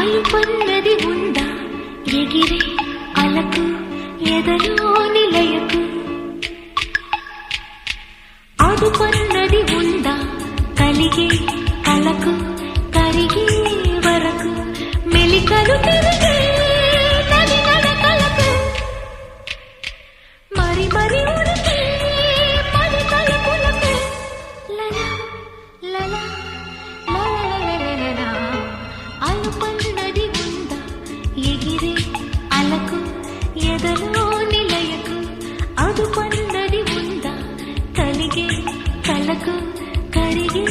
అలుపన్నది ఉందా ఎగిరే అలకు ఎదలో నిలయకు అదుపన్నది ఉందా కలిగే కలకు కరిగే వరకు మెలికలు తిరిగే నది నడకలకు మరి మరి ఉరికే మరి తలుపులకు లలా లలా లలా అలుపన్నది ఉందా ఎగిరే అలకు ఎదలో నిలయకు అదుపన్నది ఉందా కలిగే కలకు కరిగే